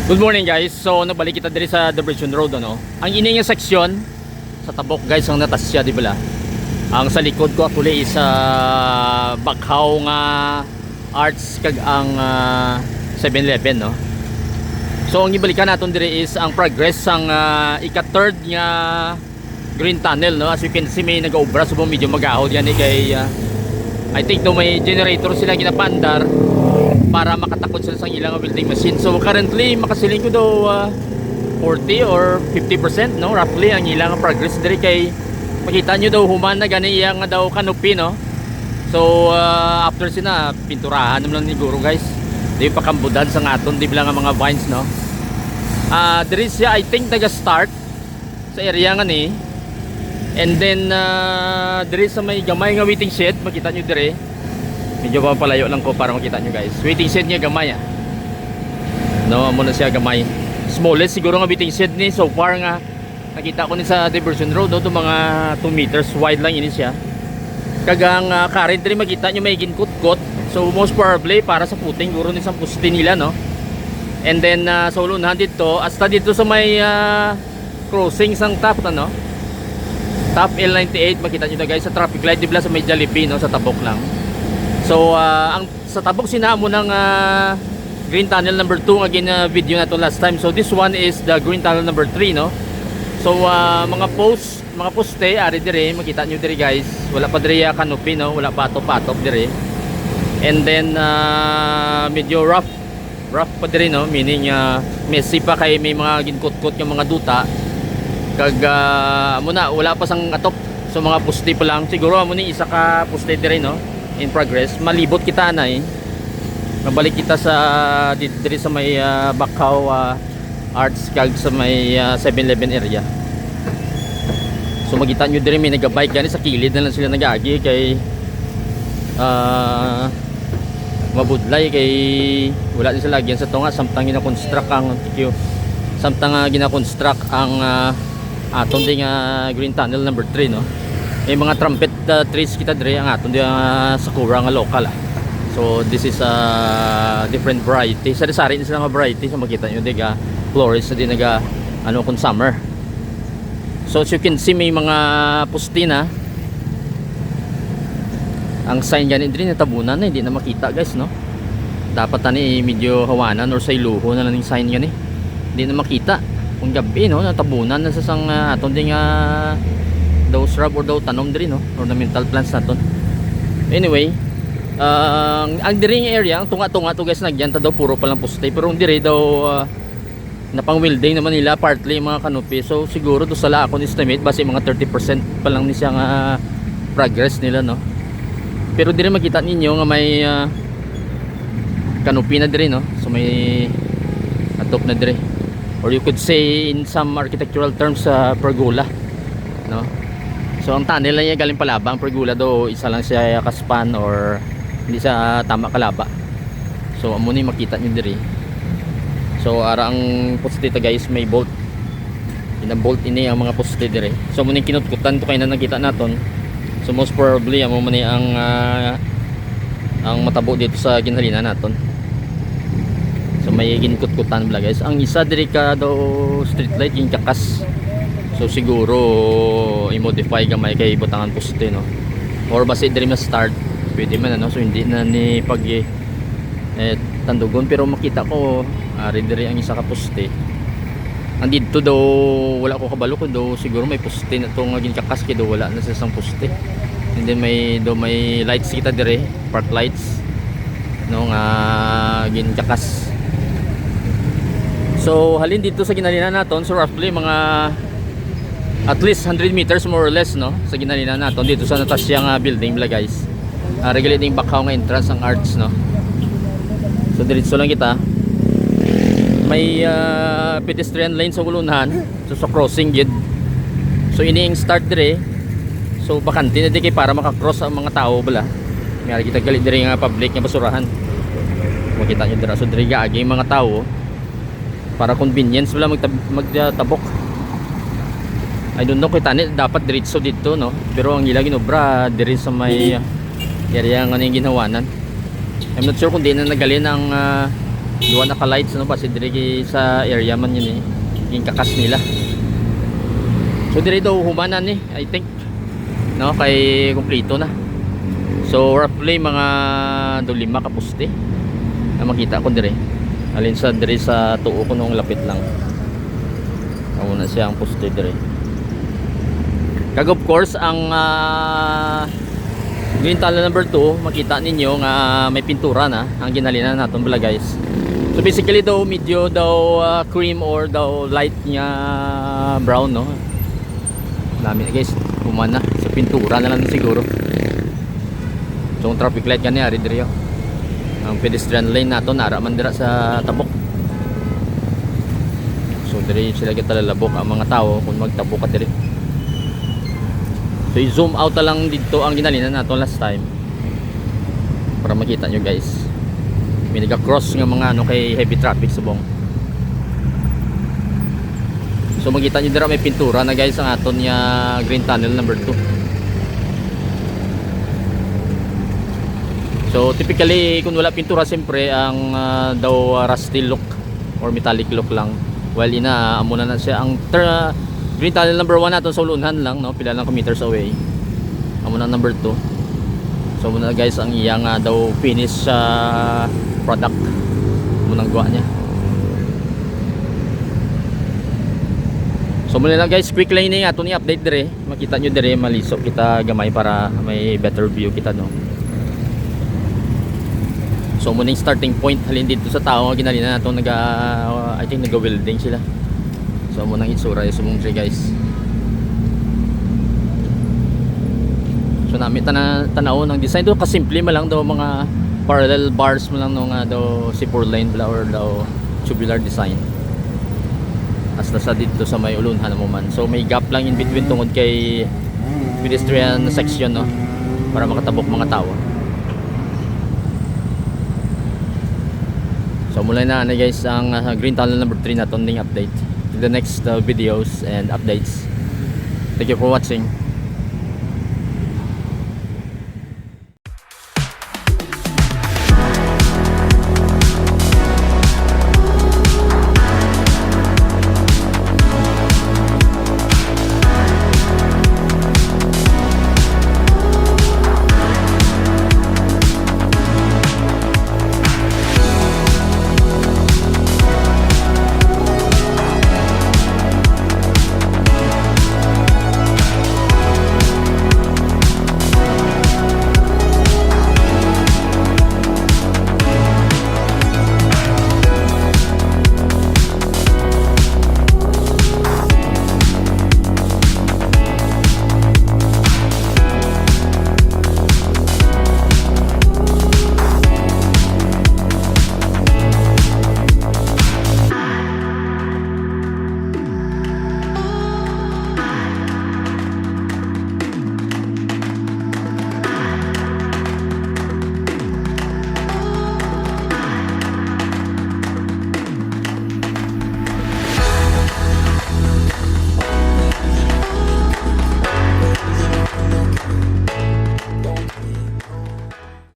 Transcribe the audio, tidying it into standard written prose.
Good morning guys. So nabalik kita diri sa Diversion Road ano. Ang ini nga seksyon sa tabok guys ang natasya di bala. Ang sa likod ko actually is Bakhaw nga Arts kag ang 7-Eleven no. So ang ibalikan naton diri is ang progress sang ika-third nga green tunnel no. As you can see may nag-obra so medyo mag-ahod yan kay I think no may generator sila ginapandar para makatakot sila sa ilang building machine. So currently makasiling ko daw 40 or 50% no roughly ang ilang progress diri kay makita nyo daw human na gani iyang daw canopy no. So after sina pinturahan naman ni guro guys. Di pa kambudan sa ngaton di bilang mga vines no. Diri siya I think naga-start sa area nga ni. And then diri sa may gamay nga waiting shed makita nyo diri. Medyo pa palayo lang ko para makita nyo guys. Waiting shed niya gamay no, muna siya gamay. Smallest siguro nga waiting shed ni so far nga nakita ko ni sa Diversion Road no, mga 2 meters wide lang ini siya. Kagang current rin makita nyo may ginkut-kot. So most probably para sa footing guro ni sa puste nila no. And then sa ulunahan dito hasta dito sa may crossing sang top no. Top L98 makita nyo na guys sa traffic light dibla sa may Jollibee no, sa tabok lang. So ang sa tabok sinamo ng green tunnel number 2 again video na to last time. So this one is the green tunnel number 3 no. So mga poste ari dire makita nyo dire guys. Wala pa dire canopy no, wala pa patop dire. And then medyo rough pa dire no, meaning messy pa kay may mga ginkot-kot yung mga duta. Kag muna wala pa sang atop. So mga poste pa lang siguro amo ni isa ka poste dire no. In progress, malibot kita na mabalik kita sa dito sa may Bakhaw Arts kag sa may 7-Eleven area. So makita nyo din may nagabike gani sa kilid na lang sila nag-agi kay mabudlay kay wala din sila lagyan sa tunga samtang gina-construct ang gina-construct ang aton ding green tunnel number 3 no. May mga trumpet trees kita dire ang aton di sakura nga local So this is a different variety. Sari-sari na sila nga variety. So makita nyo diga florist na din naga ano kung summer. So as you can see may mga pusti na. Ang sign ganit din natabunan na hindi na makita guys no. Dapat tani medyo hawanan or sa iluho na lang yung sign gani. Hindi na makita. Kung gabi no natabunan na sa sang aton ding daw shrub or daw tanom diri no, ornamental plants naton. Anyway, ang diri nga area, ang tunga-tunga to guys nagyan ta daw puro pa lang poste pero diri daw napang welding naman nila partly mga canopy. So siguro do sala ako estimate base mga 30% pa lang ni siya nga progress nila no. Pero diri makita ninyo nga may canopy na diri no. So may atop na diri. Or you could say in some architectural terms pergola no. So ang tunnel na niya galing palaba, ang pergola do isa lang siya kaspan or hindi siya tama kalaba. So amo ni makita niyo diri. So ara ang poste ta guys may bolt. Ina-bolt ini ang mga poste diri. So amo ni kinutkutan to kay na nakita naton. So most probably amo man ni ang matabo dito sa ginhalina naton. So may ginkutkutan bla guys. Ang isa diri ka do street light yung kakas. So siguro i-modify gamay kay butangan poste no. Or base diri ma-start pwede man ano. So hindi na ni pag tandugon pero makita ko ari diri ang isa ka poste. Andito daw wala ko kabalo kun daw siguro may poste na tong ginkakas kay daw wala na sa isang poste. And then may lights kita diri, park lights no nga ginkakas. So halin dito sa ginalina naton so roughly mga at least 100 meters more or less no sa ginalina naton dito sa natasyang building bla guys. Regulating Bakhaw nga entrance ang Arts no. So diretso lang kita. May pedestrian lane sa ulunahan so sa crossing gid. So ini ang start dire. So bakante na di kay para maka-cross ang mga tao bala. May kita gali dire nga public nga basurahan. Makita niyo dira so dire gaagi mga tao para convenience bala magtabok. I don't know kay tani dapat diretso dito no. Pero ang ila ginobra diri sa may area nga ning ginawanan. I'm not sure kung di na nagalin ang duwa naka lights no basi diri sa area man yun yung kakas nila. So diri daw humanan I think no kay kumpleto na. So roughly mga 5 ka poste na makita ko diri. Alin sa diri sa tuo ko nung lapit lang. Una siya ang poste diri. Kag of course ang green tunnel number 2 makita ninyo nga may pintura na ang ginalinan naton bala guys. So basically daw medyo daw cream or daw light nga brown no. Namin guys humana sa pintura na lang siguro. So ang traffic light kani ari diri ang pedestrian lane nato nara man dira sa tabok. So diri sila kita lalabok ang mga tao kung magtabok ka diri. So i-zoom out na lang dito ang ginalinan nato last time para makita nyo guys. May nag-cross nga mga ano kay heavy traffic subong. So makita nyo dira may pintura na guys ang aton nga green tunnel number 2. So typically kung wala pintura siyempre ang daw rusty look or metallic look lang. Well ina amo na siya ang green tunnel number 1 natin sa ulunhan lang no, pila lang kilometers away. Amo na number 2. So muna guys ang iya nga daw finish product munang gawa niya. So muna lang guys, quick laning ato ni update dire. Makita nyo dire malisok kita gamay para may better view kita no. So muna yung starting point halin dito sa tao nga ginalina nato I think naga-welding sila. So muna ang itsura yung sumungsi guys. So namin tanaw ng design do kasimple man lang daw mga parallel bars mo lang no nga daw C4 lane bla or daw tubular design. Hasta sa dito sa may ulunhan mo man. So may gap lang in between tungod kay pedestrian section no para makatabok mga tao. So mula na guys ang green tunnel number 3 na tonding update. To the next videos and updates. Thank you for watching.